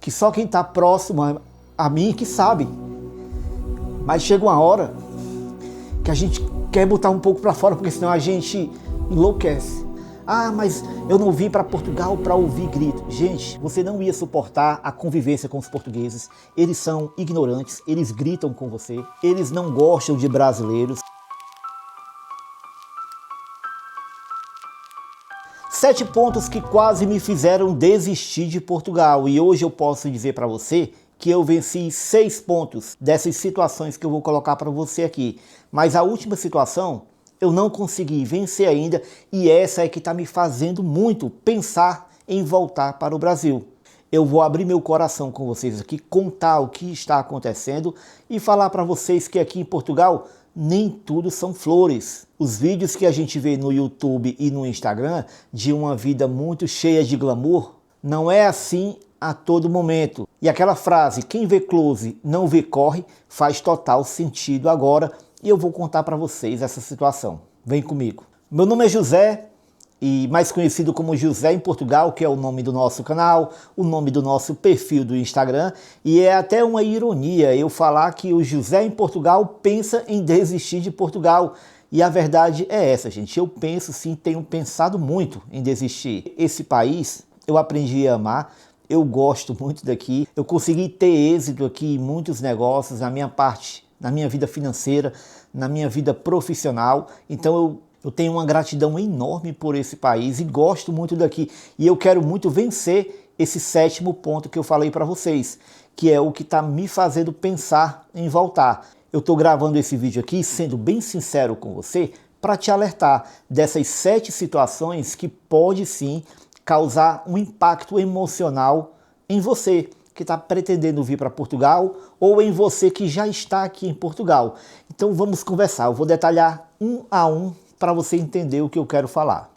que só quem está próximo a mim que sabe. Mas chega uma hora que a gente quer botar um pouco para fora, porque senão a gente enlouquece. Ah, mas eu não vim para Portugal para ouvir grito. Gente, você não ia suportar a convivência com os portugueses. Eles são ignorantes, eles gritam com você, eles não gostam de brasileiros. 7 pontos que quase me fizeram desistir de Portugal. E hoje eu posso dizer para você que eu venci 6 pontos dessas situações que eu vou colocar para você aqui. Mas a última situação eu não consegui vencer ainda, e essa é que está me fazendo muito pensar em voltar para o Brasil. Eu vou abrir meu coração com vocês aqui, contar o que está acontecendo e falar para vocês que aqui em Portugal nem tudo são flores. Os vídeos que a gente vê no YouTube e no Instagram de uma vida muito cheia de glamour, não é assim a todo momento. E aquela frase, quem vê close não vê corre, faz total sentido agora. E eu vou contar para vocês essa situação. Vem comigo. Meu nome é José, e mais conhecido como José em Portugal, que é o nome do nosso canal, o nome do nosso perfil do Instagram. E é até uma ironia eu falar que o José em Portugal pensa em desistir de Portugal. E a verdade é essa, gente. Eu penso sim, tenho pensado muito em desistir. Esse país eu aprendi a amar. Eu gosto muito daqui. Eu consegui ter êxito aqui em muitos negócios, na minha parte, na minha vida financeira, na minha vida profissional. Então eu tenho uma gratidão enorme por esse país e gosto muito daqui. E eu quero muito vencer esse 7º ponto que eu falei para vocês, que é o que está me fazendo pensar em voltar. Eu estou gravando esse vídeo aqui, sendo bem sincero com você, para te alertar dessas 7 situações que pode sim causar um impacto emocional em você que está pretendendo vir para Portugal, ou em você que já está aqui em Portugal. Então vamos conversar, eu vou detalhar um a um para você entender o que eu quero falar.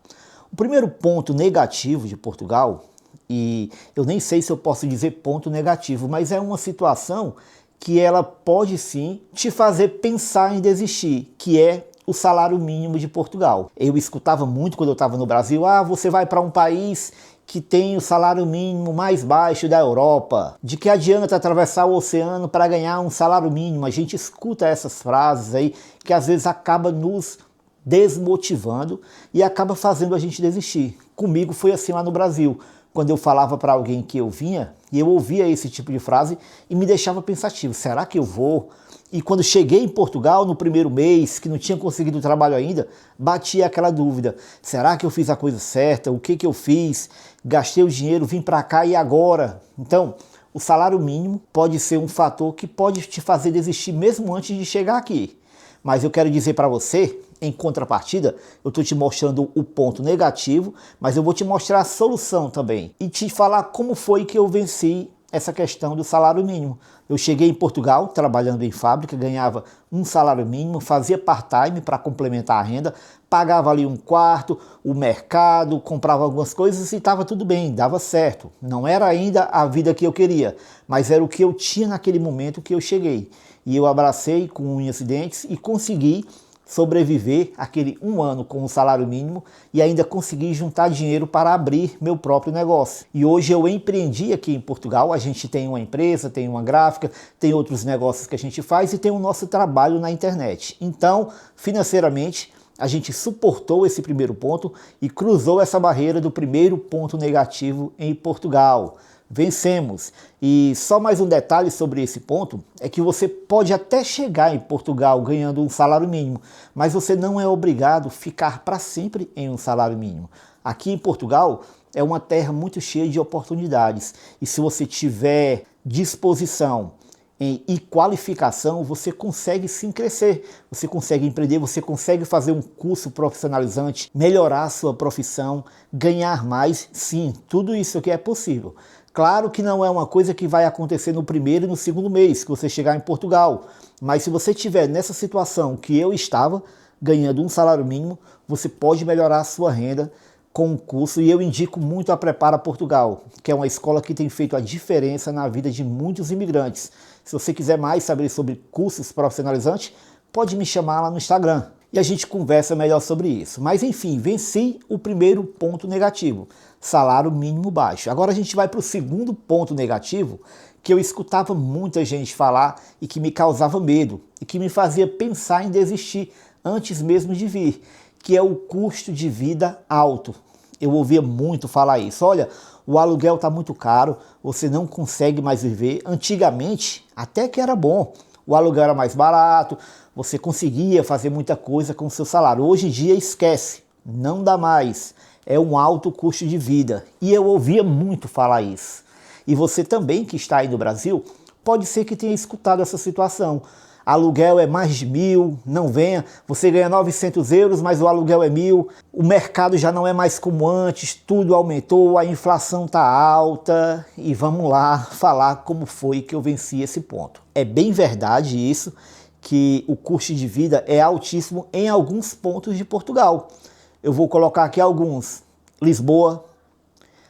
O primeiro ponto negativo de Portugal, e eu nem sei se eu posso dizer ponto negativo, mas é uma situação que ela pode sim te fazer pensar em desistir, que é o salário mínimo de Portugal. Eu escutava muito quando eu estava no Brasil, você vai para um país que tem o salário mínimo mais baixo da Europa. De que adianta atravessar o oceano para ganhar um salário mínimo? A gente escuta essas frases aí que às vezes acaba nos desmotivando e acaba fazendo a gente desistir. Comigo foi assim lá no Brasil. Quando eu falava para alguém que eu vinha, e eu ouvia esse tipo de frase e me deixava pensativo. Será que eu vou? E quando cheguei em Portugal, no primeiro mês, que não tinha conseguido trabalho ainda, batia aquela dúvida. Será que eu fiz a coisa certa? O que eu fiz? Gastei o dinheiro, vim para cá e agora? Então, o salário mínimo pode ser um fator que pode te fazer desistir mesmo antes de chegar aqui. Mas eu quero dizer para você, em contrapartida, eu estou te mostrando o ponto negativo, mas eu vou te mostrar a solução também. E te falar como foi que eu venci essa questão do salário mínimo. Eu cheguei em Portugal, trabalhando em fábrica, ganhava um salário mínimo, fazia part-time para complementar a renda, pagava ali um quarto, o mercado, comprava algumas coisas e estava tudo bem, dava certo. Não era ainda a vida que eu queria, mas era o que eu tinha naquele momento que eu cheguei. E eu abracei com unhas e dentes e consegui sobreviver aquele 1 ano com o salário mínimo e ainda consegui juntar dinheiro para abrir meu próprio negócio. E hoje eu empreendi aqui em Portugal, a gente tem uma empresa, tem uma gráfica, tem outros negócios que a gente faz e tem o nosso trabalho na internet. Então, financeiramente, a gente suportou esse primeiro ponto e cruzou essa barreira do primeiro ponto negativo em Portugal. Vencemos. E só mais um detalhe sobre esse ponto, é que você pode até chegar em Portugal ganhando um salário mínimo, mas você não é obrigado a ficar para sempre em um salário mínimo. Aqui em Portugal é uma terra muito cheia de oportunidades, e se você tiver disposição e qualificação, você consegue sim crescer, você consegue empreender, você consegue fazer um curso profissionalizante, melhorar a sua profissão, ganhar mais, sim, tudo isso aqui é possível. Claro que não é uma coisa que vai acontecer no primeiro e no segundo mês que você chegar em Portugal, mas se você estiver nessa situação que eu estava, ganhando um salário mínimo, você pode melhorar a sua renda com um curso, e eu indico muito a Prepara Portugal, que é uma escola que tem feito a diferença na vida de muitos imigrantes. Se você quiser mais saber sobre cursos profissionalizantes, pode me chamar lá no Instagram. e a gente conversa melhor sobre isso. Mas enfim, venci o primeiro ponto negativo, salário mínimo baixo. Agora a gente vai para o segundo ponto negativo, que eu escutava muita gente falar e que me causava medo e que me fazia pensar em desistir antes mesmo de vir, que é o custo de vida alto. Eu ouvia muito falar isso. Olha, o aluguel está muito caro, você não consegue mais viver. Antigamente, até que era bom. O aluguel era mais barato, você conseguia fazer muita coisa com o seu salário. Hoje em dia, esquece, não dá mais. É um alto custo de vida. E eu ouvia muito falar isso. E você também que está aí no Brasil, pode ser que tenha escutado essa situação. Aluguel é mais de 1.000, não venha, você ganha 900 euros, mas o aluguel é 1.000, o mercado já não é mais como antes, tudo aumentou, a inflação está alta e vamos lá falar como foi que eu venci esse ponto. É bem verdade isso, que o custo de vida é altíssimo em alguns pontos de Portugal. Eu vou colocar aqui alguns: Lisboa,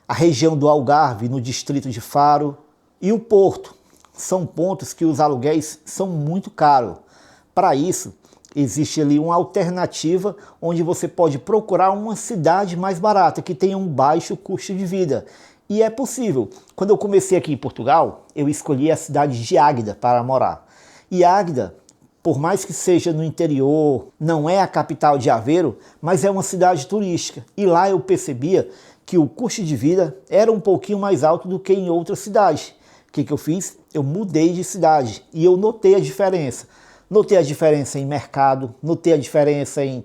a região do Algarve, no distrito de Faro, e o Porto. São pontos que os aluguéis são muito caros. Para isso, existe ali uma alternativa onde você pode procurar uma cidade mais barata, que tenha um baixo custo de vida. E é possível. Quando eu comecei aqui em Portugal, eu escolhi a cidade de Águeda para morar. E Águeda, por mais que seja no interior, não é a capital de Aveiro, mas é uma cidade turística. E lá eu percebia que o custo de vida era um pouquinho mais alto do que em outras cidades. O que eu fiz? Eu mudei de cidade e eu notei a diferença. Notei a diferença em mercado, notei a diferença em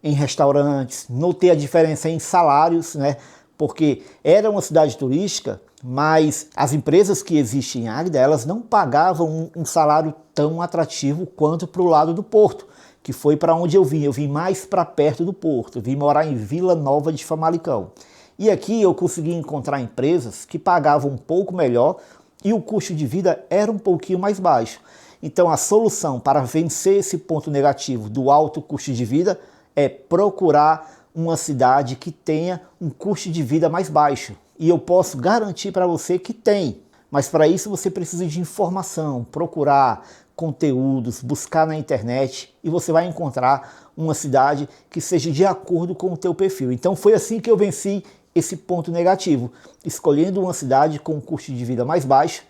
restaurantes, notei a diferença em salários, né? Porque era uma cidade turística, mas as empresas que existem em Águeda, elas não pagavam um salário tão atrativo quanto para o lado do Porto, que foi para onde eu vim. Eu vim mais para perto do Porto, eu vim morar em Vila Nova de Famalicão. E aqui eu consegui encontrar empresas que pagavam um pouco melhor e o custo de vida era um pouquinho mais baixo. Então a solução para vencer esse ponto negativo do alto custo de vida é procurar uma cidade que tenha um custo de vida mais baixo. E eu posso garantir para você que tem. Mas para isso você precisa de informação, procurar conteúdos, buscar na internet e você vai encontrar uma cidade que seja de acordo com o teu perfil. Então foi assim que eu venci esse ponto negativo, escolhendo uma cidade com um custo de vida mais baixo,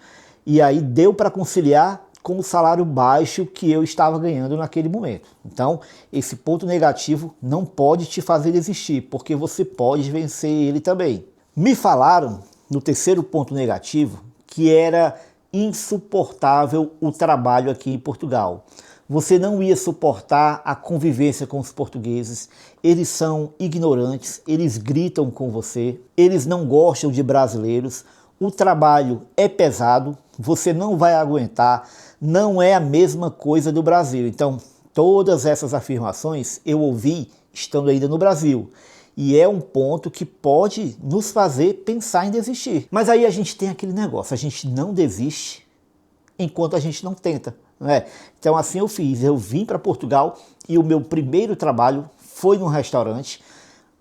e aí deu para conciliar com o salário baixo que eu estava ganhando naquele momento. Então, esse ponto negativo não pode te fazer desistir, porque você pode vencer ele também. Me falaram, no terceiro ponto negativo, que era insuportável o trabalho aqui em Portugal. Você não ia suportar a convivência com os portugueses, eles são ignorantes, eles gritam com você, eles não gostam de brasileiros, o trabalho é pesado, você não vai aguentar, não é a mesma coisa do Brasil. Então, todas essas afirmações eu ouvi estando ainda no Brasil. E é um ponto que pode nos fazer pensar em desistir. Mas aí a gente tem aquele negócio, a gente não desiste enquanto a gente não tenta. Né? Então assim eu fiz, eu vim para Portugal e o meu primeiro trabalho foi num restaurante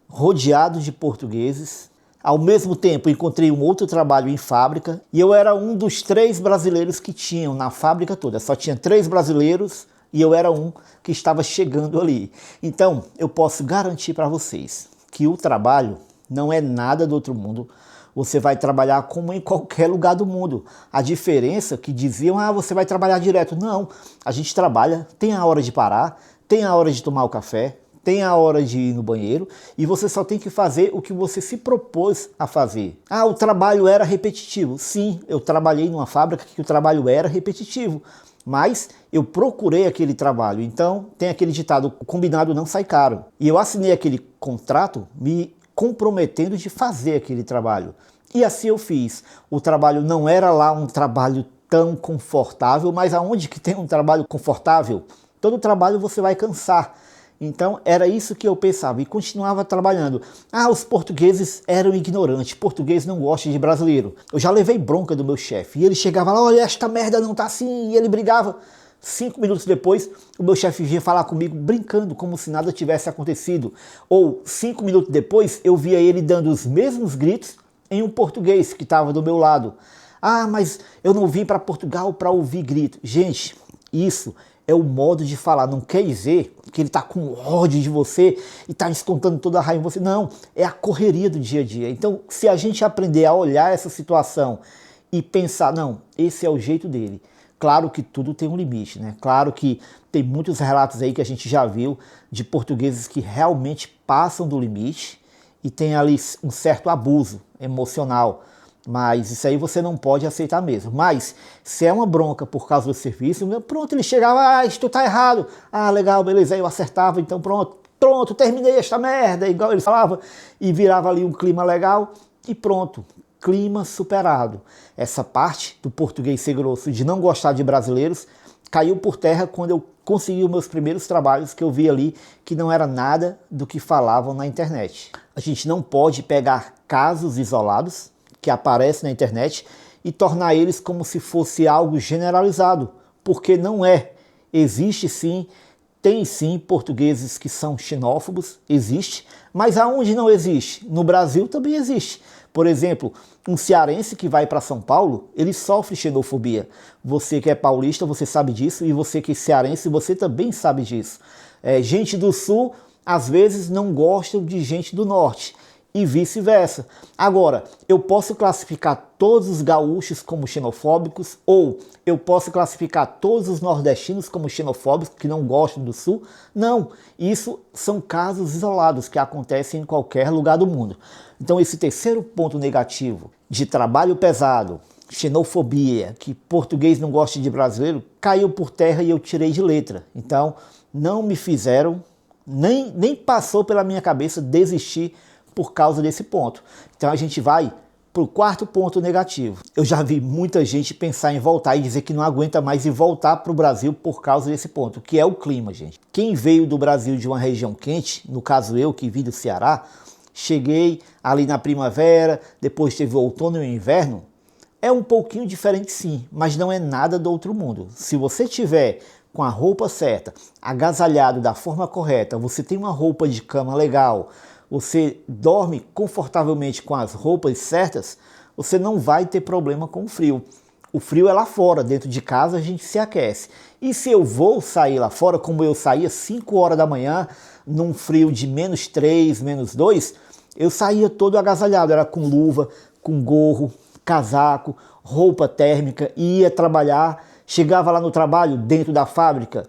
rodeado de portugueses. Ao mesmo tempo encontrei um outro trabalho em fábrica e eu era um dos 3 brasileiros que tinham na fábrica toda. Só tinha 3 brasileiros e eu era um que estava chegando ali. Então eu posso garantir para vocês que o trabalho não é nada do outro mundo. Você vai trabalhar como em qualquer lugar do mundo. A diferença que diziam, você vai trabalhar direto. Não, a gente trabalha, tem a hora de parar, tem a hora de tomar o café, tem a hora de ir no banheiro e você só tem que fazer o que você se propôs a fazer. O trabalho era repetitivo. Sim, eu trabalhei numa fábrica que o trabalho era repetitivo, mas eu procurei aquele trabalho. Então tem aquele ditado, o combinado não sai caro. E eu assinei aquele contrato me comprometendo de fazer aquele trabalho. E assim eu fiz. O trabalho não era lá um trabalho tão confortável, mas aonde que tem um trabalho confortável? Todo trabalho você vai cansar. Então era isso que eu pensava e continuava trabalhando. Os portugueses eram ignorantes, português não gosta de brasileiro. Eu já levei bronca do meu chefe e ele chegava lá, olha, esta merda não tá assim, e ele brigava. 5 minutos depois, o meu chefe vinha falar comigo brincando, como se nada tivesse acontecido. Ou 5 minutos depois, eu via ele dando os mesmos gritos em um português que estava do meu lado. Mas eu não vim para Portugal para ouvir grito. Gente, isso é o modo de falar. Não quer dizer que ele está com ódio de você e está descontando toda a raiva em você. Não, é a correria do dia a dia. Então, se a gente aprender a olhar essa situação e pensar, não, esse é o jeito dele. Claro que tudo tem um limite, né? Claro que tem muitos relatos aí que a gente já viu de portugueses que realmente passam do limite e tem ali um certo abuso emocional. Mas isso aí você não pode aceitar mesmo. Mas se é uma bronca por causa do serviço, pronto, ele chegava, ah, isso tá errado. Ah, legal, beleza, aí eu acertava, então pronto, terminei esta merda, igual ele falava, e virava ali um clima legal e pronto, clima superado. Essa parte do português ser grosso, de não gostar de brasileiros, caiu por terra quando eu consegui os meus primeiros trabalhos, que eu vi ali que não era nada do que falavam na internet. A gente não pode pegar casos isolados que aparecem na internet e tornar eles como se fosse algo generalizado, porque não é. Existe sim, tem sim portugueses que são xenófobos, existe, mas aonde não existe? No Brasil também existe. Por exemplo, um cearense que vai para São Paulo, ele sofre xenofobia. Você que é paulista, você sabe disso, e você que é cearense, você também sabe disso. Gente do sul, às vezes, não gosta de gente do norte, e vice-versa. Agora, eu posso classificar todos os gaúchos como xenofóbicos, ou eu posso classificar todos os nordestinos como xenofóbicos, que não gostam do sul? Não, isso são casos isolados que acontecem em qualquer lugar do mundo. Então esse terceiro ponto negativo de trabalho pesado, xenofobia, que português não gosta de brasileiro, caiu por terra e eu tirei de letra. Então não me fizeram, nem passou pela minha cabeça desistir por causa desse ponto. Então a gente vai para o quarto ponto negativo. Eu já vi muita gente pensar em voltar e dizer que não aguenta mais e voltar para o Brasil por causa desse ponto, que é o clima, gente. Quem veio do Brasil de uma região quente, no caso eu que vim do Ceará, cheguei ali na primavera, depois teve o outono e o inverno, é um pouquinho diferente sim, mas não é nada do outro mundo. Se você tiver com a roupa certa, agasalhado da forma correta, você tem uma roupa de cama legal, você dorme confortavelmente com as roupas certas, você não vai ter problema com o frio. O frio é lá fora, dentro de casa a gente se aquece. E se eu vou sair lá fora, como eu saía 5 horas da manhã, num frio de -3, -2, eu saía todo agasalhado, era com luva, com gorro, casaco, roupa térmica, ia trabalhar, chegava lá no trabalho, dentro da fábrica,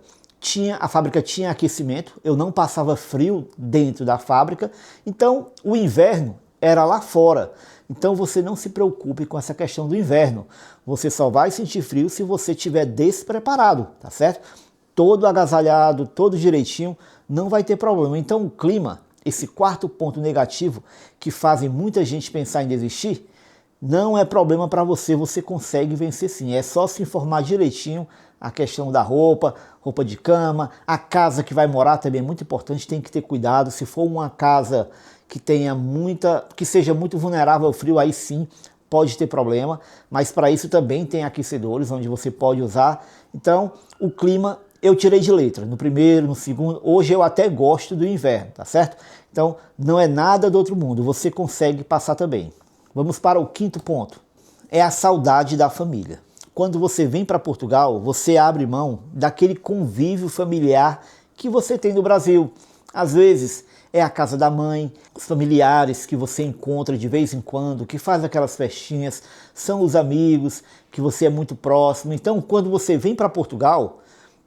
a fábrica tinha aquecimento, eu não passava frio dentro da fábrica, então o inverno era lá fora. Então você não se preocupe com essa questão do inverno, você só vai sentir frio se você estiver despreparado, tá certo? Todo agasalhado, todo direitinho, não vai ter problema. Então o clima, esse quarto ponto negativo que fazem muita gente pensar em desistir, não é problema para você, você consegue vencer sim. É só se informar direitinho a questão da roupa, roupa de cama, a casa que vai morar também é muito importante, tem que ter cuidado. Se for uma casa que que seja muito vulnerável ao frio, aí sim pode ter problema, mas para isso também tem aquecedores onde você pode usar. Então, o clima eu tirei de letra, no primeiro, no segundo, hoje eu até gosto do inverno, tá certo? Então, não é nada do outro mundo, você consegue passar também. Vamos para o quinto ponto, é a saudade da família. Quando você vem para Portugal, você abre mão daquele convívio familiar que você tem no Brasil. Às vezes é a casa da mãe, os familiares que você encontra de vez em quando, que faz aquelas festinhas, são os amigos que você é muito próximo. Então, quando você vem para Portugal,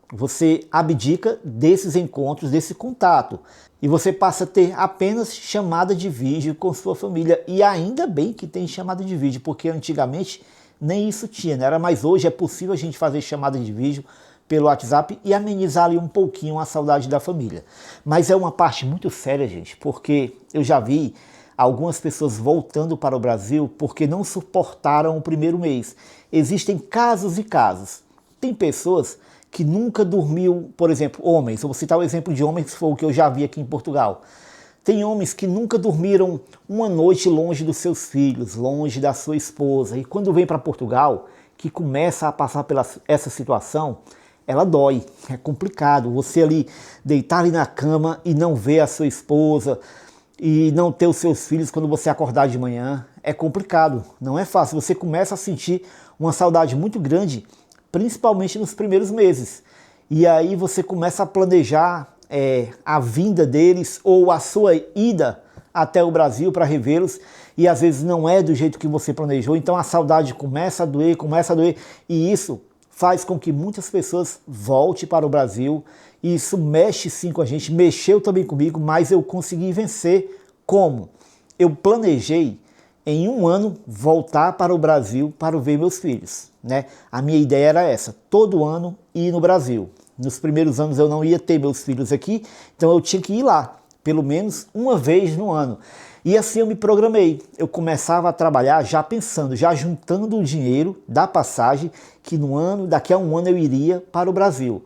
você abdica desses encontros, desse contato, e você passa a ter apenas chamada de vídeo com sua família. E ainda bem que tem chamada de vídeo, porque antigamente nem isso tinha, né? Mas hoje é possível a gente fazer chamada de vídeo pelo WhatsApp e amenizar ali um pouquinho a saudade da família. Mas é uma parte muito séria, gente, porque eu já vi algumas pessoas voltando para o Brasil porque não suportaram o primeiro mês. Existem casos e casos. Tem pessoas que nunca dormiu, por exemplo, homens, eu vou citar o exemplo de homens, que foi o que eu já vi aqui em Portugal. Tem homens que nunca dormiram uma noite longe dos seus filhos, longe da sua esposa, e quando vem para Portugal, que começa a passar essa situação, ela dói, é complicado. Você ali, deitar ali na cama e não ver a sua esposa, e não ter os seus filhos quando você acordar de manhã, é complicado, não é fácil. Você começa a sentir uma saudade muito grande, principalmente nos primeiros meses. E aí você começa a planejar a vinda deles ou a sua ida até o Brasil para revê-los, e às vezes não é do jeito que você planejou, então a saudade começa a doer, e isso faz com que muitas pessoas voltem para o Brasil, e isso mexe sim com a gente, mexeu também comigo, mas eu consegui vencer. Como? Eu planejei em um ano voltar para o Brasil para ver meus filhos, né? A minha ideia era essa, todo ano ir no Brasil. Nos primeiros anos eu não ia ter meus filhos aqui, então eu tinha que ir lá, pelo menos uma vez no ano. E assim eu me programei. Eu começava a trabalhar já pensando, já juntando o dinheiro da passagem, que daqui a um ano eu iria para o Brasil.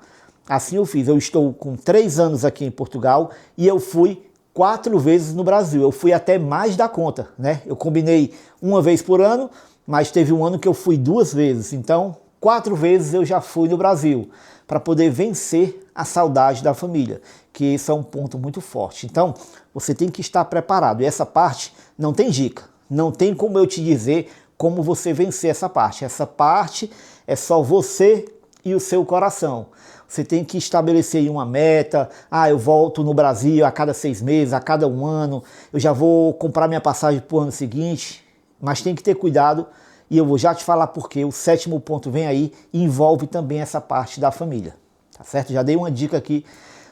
Assim eu fiz. Eu estou com 3 anos aqui em Portugal e eu fui 4 vezes no Brasil. Eu fui até mais da conta, né? Eu combinei uma vez por ano, mas teve um ano que eu fui 2 vezes. Então, 4 vezes eu já fui no Brasil, para poder vencer a saudade da família, que esse é um ponto muito forte. Então, você tem que estar preparado. E essa parte não tem dica, não tem como eu te dizer como você vencer essa parte. Essa parte é só você e o seu coração. Você tem que estabelecer uma meta. Eu volto no Brasil a cada 6 meses, a cada um ano. Eu já vou comprar minha passagem para o ano seguinte. Mas tem que ter cuidado. E eu vou já te falar porque o 7º ponto vem aí e envolve também essa parte da família. Tá certo? Já dei uma dica aqui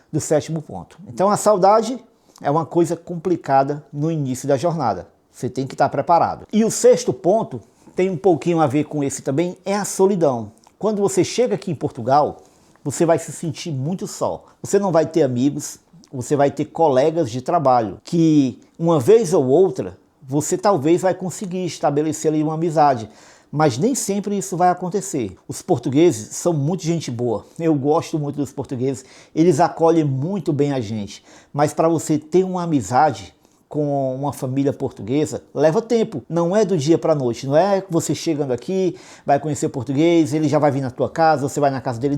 do 7º ponto. Então a saudade é uma coisa complicada no início da jornada. Você tem que estar preparado. E o 6º ponto tem um pouquinho a ver com esse também, é a solidão. Quando você chega aqui em Portugal, você vai se sentir muito só. Você não vai ter amigos, você vai ter colegas de trabalho que uma vez ou outra você talvez vai conseguir estabelecer ali uma amizade, mas nem sempre isso vai acontecer. Os portugueses são muito gente boa, eu gosto muito dos portugueses, eles acolhem muito bem a gente, mas para você ter uma amizade com uma família portuguesa, leva tempo, não é do dia para a noite, não é você chegando aqui, vai conhecer português, ele já vai vir na tua casa, você vai na casa dele,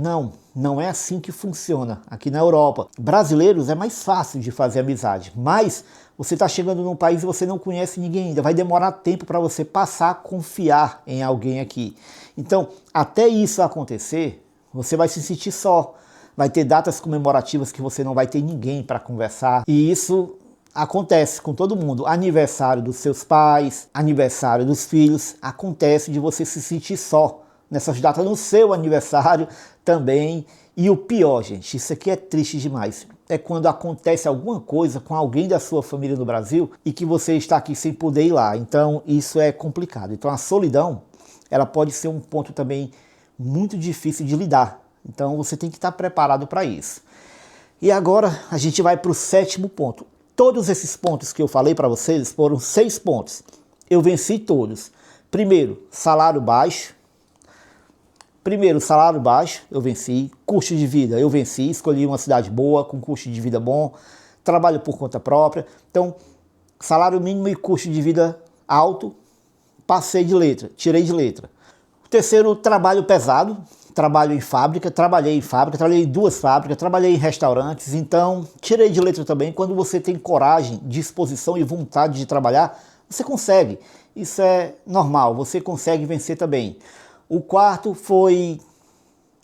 não é assim que funciona aqui na Europa. Brasileiros é mais fácil de fazer amizade, mas você está chegando num país e você não conhece ninguém ainda, vai demorar tempo para você passar a confiar em alguém aqui. Então, até isso acontecer, você vai se sentir só, vai ter datas comemorativas que você não vai ter ninguém para conversar, e isso acontece com todo mundo. Aniversário dos seus pais, aniversário dos filhos, acontece de você se sentir só nessas datas, no seu aniversário também. E o pior, gente, isso aqui é triste demais, é quando acontece alguma coisa com alguém da sua família no Brasil e que você está aqui sem poder ir lá. Então isso é complicado. Então a solidão, ela pode ser um ponto também muito difícil de lidar. Então você tem que estar preparado para isso. E agora a gente vai para o 7º ponto. Todos esses pontos que eu falei para vocês foram 6 pontos. Eu venci todos. Primeiro, salário baixo, eu venci. Custo de vida, eu venci. Escolhi uma cidade boa, com custo de vida bom. Trabalho por conta própria. Então, salário mínimo e custo de vida alto, passei de letra, tirei de letra. O terceiro, trabalho pesado. Trabalhei em fábrica, trabalhei em 2 fábricas, trabalhei em restaurantes, então tirei de letra também. Quando você tem coragem, disposição e vontade de trabalhar, você consegue. Isso é normal, você consegue vencer também. O 4º foi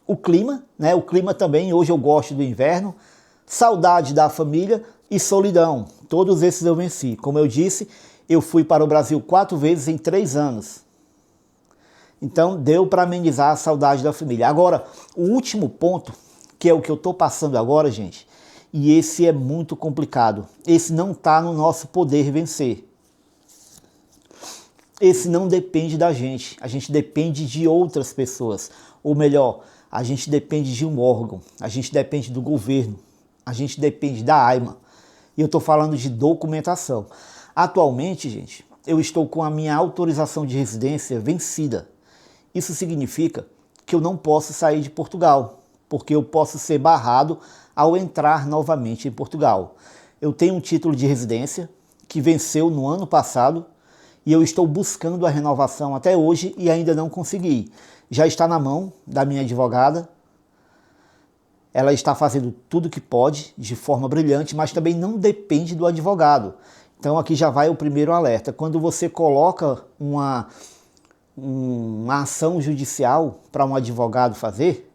o clima, né? O clima também, hoje eu gosto do inverno. Saudade da família e solidão. Todos esses eu venci. Como eu disse, eu fui para o Brasil 4 vezes em 3 anos. Então deu para amenizar a saudade da família. Agora, o último ponto, que é o que eu estou passando agora, gente, e esse é muito complicado. Esse não está no nosso poder vencer. Esse não depende da gente. A gente depende de outras pessoas. Ou melhor, a gente depende de um órgão. A gente depende do governo. A gente depende da AIMA. E eu estou falando de documentação. Atualmente, gente, eu estou com a minha autorização de residência vencida. Isso significa que eu não posso sair de Portugal, porque eu posso ser barrado ao entrar novamente em Portugal. Eu tenho um título de residência que venceu no ano passado e eu estou buscando a renovação até hoje e ainda não consegui. Já está na mão da minha advogada, ela está fazendo tudo que pode de forma brilhante, mas também não depende do advogado. Então aqui já vai o primeiro alerta. Quando você coloca uma ação judicial para um advogado fazer,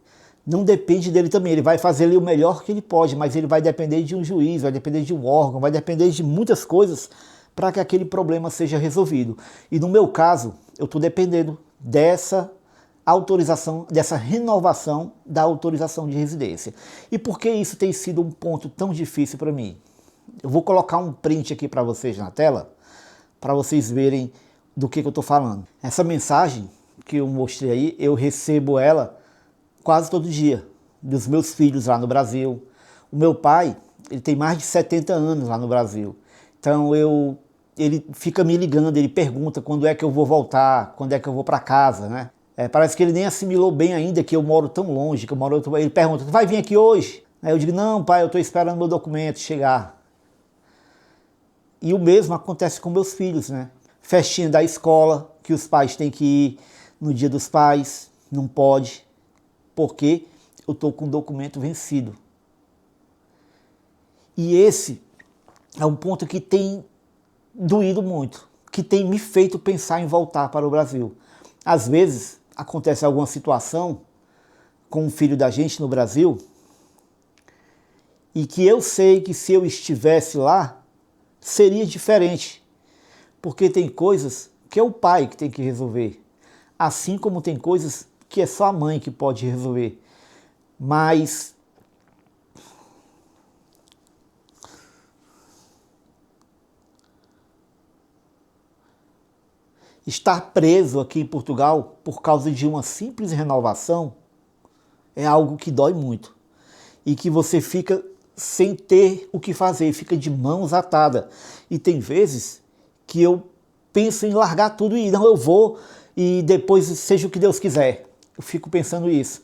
não depende dele também. Ele vai fazer ali o melhor que ele pode, mas ele vai depender de um juiz, vai depender de um órgão, vai depender de muitas coisas para que aquele problema seja resolvido. E no meu caso, eu estou dependendo dessa autorização, dessa renovação da autorização de residência. E por que isso tem sido um ponto tão difícil para mim? Eu vou colocar um print aqui para vocês na tela, para vocês verem do que eu estou falando. Essa mensagem que eu mostrei aí, eu recebo ela quase todo dia, dos meus filhos lá no Brasil. O meu pai, ele tem mais de 70 anos lá no Brasil. Então ele fica me ligando, ele pergunta quando é que eu vou voltar, quando é que eu vou para casa, né? Parece que ele nem assimilou bem ainda que eu moro tão longe, que eu moro... Ele pergunta, vai vir aqui hoje? Aí eu digo, não pai, eu estou esperando meu documento chegar. E o mesmo acontece com meus filhos, né? Festinha da escola, que os pais têm que ir no dia dos pais, não pode, porque eu estou com o documento vencido. E esse é um ponto que tem doído muito, que tem me feito pensar em voltar para o Brasil. Às vezes acontece alguma situação com um filho da gente no Brasil e que eu sei que se eu estivesse lá seria diferente, porque tem coisas que é o pai que tem que resolver, assim como tem coisas que é só a mãe que pode resolver. Mas estar preso aqui em Portugal por causa de uma simples renovação é algo que dói muito e que você fica sem ter o que fazer, fica de mãos atadas. E tem vezes que eu penso em largar tudo e não, eu vou e depois seja o que Deus quiser. Eu fico pensando isso.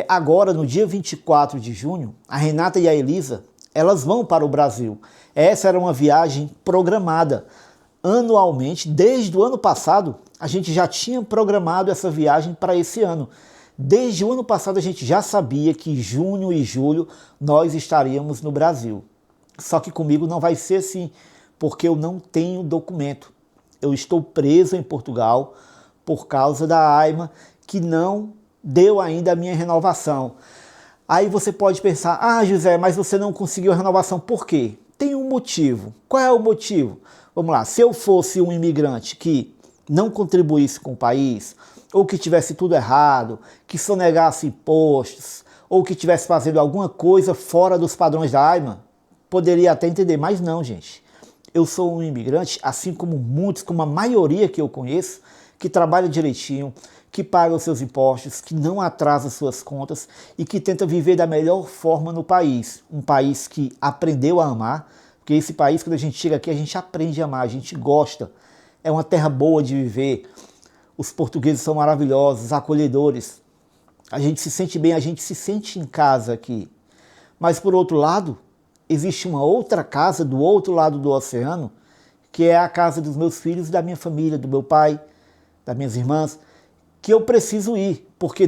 Agora, no dia 24 de junho, a Renata e a Elisa, elas vão para o Brasil. Essa era uma viagem programada. Anualmente, desde o ano passado, a gente já tinha programado essa viagem para esse ano. Desde o ano passado a gente já sabia que junho e julho nós estaríamos no Brasil. Só que comigo não vai ser assim, porque eu não tenho documento. Eu estou preso em Portugal por causa da AIMA, que não deu ainda a minha renovação. Aí você pode pensar, José, mas você não conseguiu a renovação, por quê? Tem um motivo. Qual é o motivo? Vamos lá, se eu fosse um imigrante que não contribuísse com o país, ou que tivesse tudo errado, que sonegasse impostos, ou que estivesse fazendo alguma coisa fora dos padrões da AIMA, poderia até entender, mas não, gente. Eu sou um imigrante, assim como muitos, como a maioria que eu conheço, que trabalha direitinho, que paga os seus impostos, que não atrasa suas contas e que tenta viver da melhor forma no país. Um país que aprendeu a amar, porque esse país, quando a gente chega aqui, a gente aprende a amar, a gente gosta. É uma terra boa de viver. Os portugueses são maravilhosos, acolhedores. A gente se sente bem, a gente se sente em casa aqui. Mas, por outro lado, existe uma outra casa do outro lado do oceano, que é a casa dos meus filhos, da minha família, do meu pai, das minhas irmãs, que eu preciso ir, porque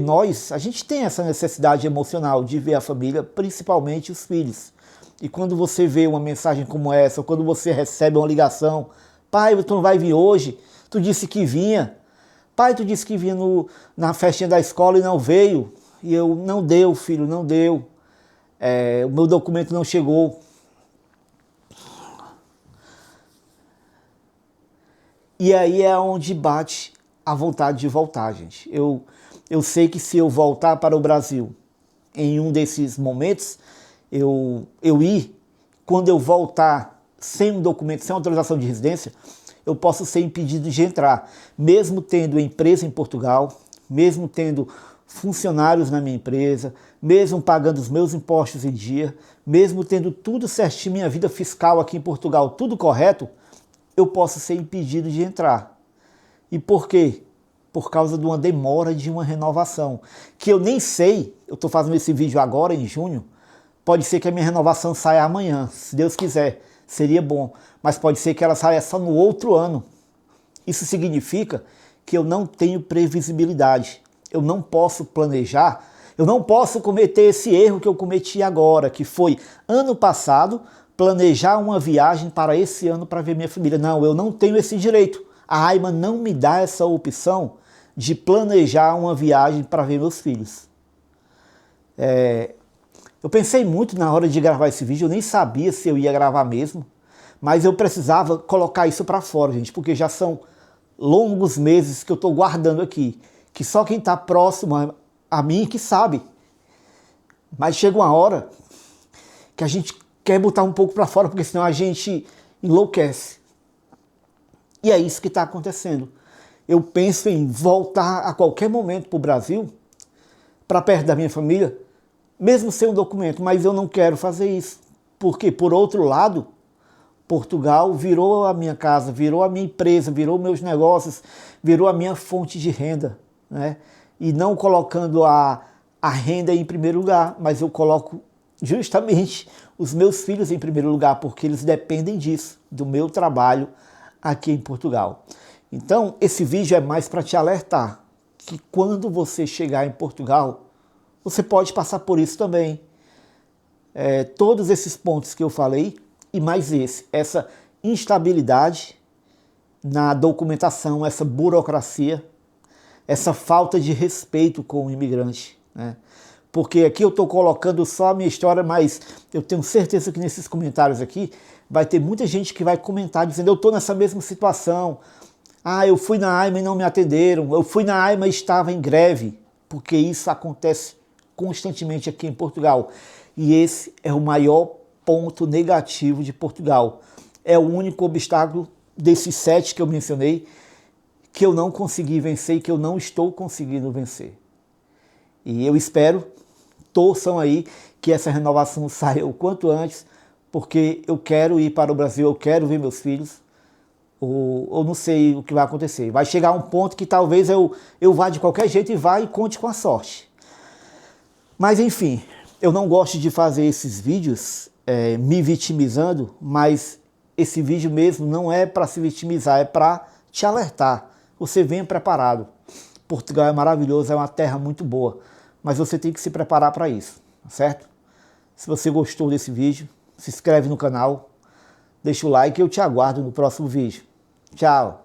a gente tem essa necessidade emocional de ver a família, principalmente os filhos. E quando você vê uma mensagem como essa, ou quando você recebe uma ligação, pai, tu não vai vir hoje? Tu disse que vinha. Pai, tu disse que vinha na festinha da escola e não veio. E eu, não deu, filho, não deu. O meu documento não chegou. E aí é onde bate a vontade de voltar, gente. Eu sei que se eu voltar para o Brasil em um desses momentos, eu ir, quando eu voltar sem um documento, sem autorização de residência, eu posso ser impedido de entrar, mesmo tendo empresa em Portugal, mesmo tendo funcionários na minha empresa, mesmo pagando os meus impostos em dia, mesmo tendo tudo certinho, minha vida fiscal aqui em Portugal, tudo correto, eu posso ser impedido de entrar. E por quê? Por causa de uma demora de uma renovação, que eu nem sei, eu estou fazendo esse vídeo agora em junho, pode ser que a minha renovação saia amanhã, se Deus quiser, seria bom, mas pode ser que ela saia só no outro ano. Isso significa que eu não tenho previsibilidade, eu não posso planejar, eu não posso cometer esse erro que eu cometi agora, que foi ano passado, planejar uma viagem para esse ano para ver minha família. Não, eu não tenho esse direito. A AIMA não me dá essa opção de planejar uma viagem para ver meus filhos. Eu pensei muito na hora de gravar esse vídeo, eu nem sabia se eu ia gravar mesmo, mas eu precisava colocar isso para fora, gente, porque já são longos meses que eu estou guardando aqui, que só quem está próximo a mim que sabe. Mas chega uma hora que a gente quer botar um pouco para fora, porque senão a gente enlouquece. E é isso que está acontecendo. Eu penso em voltar a qualquer momento para o Brasil, para perto da minha família, mesmo sem um documento, mas eu não quero fazer isso. Porque, por outro lado, Portugal virou a minha casa, virou a minha empresa, virou meus negócios, virou a minha fonte de renda, né? E não colocando a renda em primeiro lugar, mas eu coloco justamente os meus filhos em primeiro lugar, porque eles dependem disso, do meu trabalho aqui em Portugal. Então, esse vídeo é mais para te alertar que quando você chegar em Portugal, você pode passar por isso também. Todos esses pontos que eu falei, e mais essa instabilidade na documentação, essa burocracia, essa falta de respeito com o imigrante, né? Porque aqui eu estou colocando só a minha história, mas eu tenho certeza que nesses comentários aqui vai ter muita gente que vai comentar dizendo: eu estou nessa mesma situação, eu fui na AIMA e não me atenderam, eu fui na AIMA e estava em greve, porque isso acontece constantemente aqui em Portugal. E esse é o maior ponto negativo de Portugal. É o único obstáculo desses 7 que eu mencionei que eu não consegui vencer e que eu não estou conseguindo vencer. E eu espero, torçam aí, que essa renovação saia o quanto antes, porque eu quero ir para o Brasil, eu quero ver meus filhos, ou não sei o que vai acontecer. Vai chegar um ponto que talvez eu vá de qualquer jeito e vá e conte com a sorte. Mas enfim, eu não gosto de fazer esses vídeos me vitimizando, mas esse vídeo mesmo não é para se vitimizar, é para te alertar. Você venha preparado. Portugal é maravilhoso, é uma terra muito boa, mas você tem que se preparar para isso, certo? Se você gostou desse vídeo, se inscreve no canal, deixa o like e eu te aguardo no próximo vídeo. Tchau!